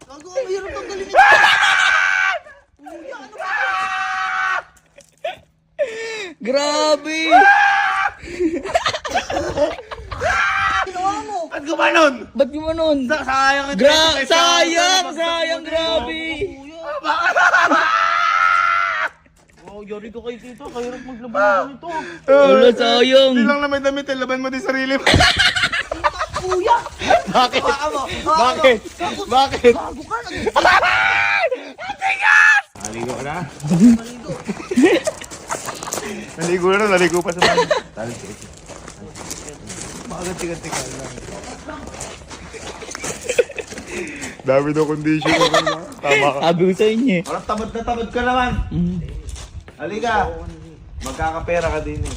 Gago, mahirap tanggalin ito. Kuya, ano ba? Grabe! Ginawa mo? Ba't gumanon? Ba't gumanon? Sayang ito. Sayang, grabe! Oh, yari ka kay Tito. Kahirap maglaban nito. Wala, sayang. Hindi lang na may damit, laban mo din sarili mo. Kuya! Bakit? Hawakan mo! Bakit? Bakit? Gago ka! Naligo ka na? Maligo. Naligo pa sa mga. Makaganti-ganti ka lang. Dami daw condition. Tama ka. Sabi ko sa inyo eh. Parang tamad na tamad ka naman. Halika. Magkakapera ka din eh.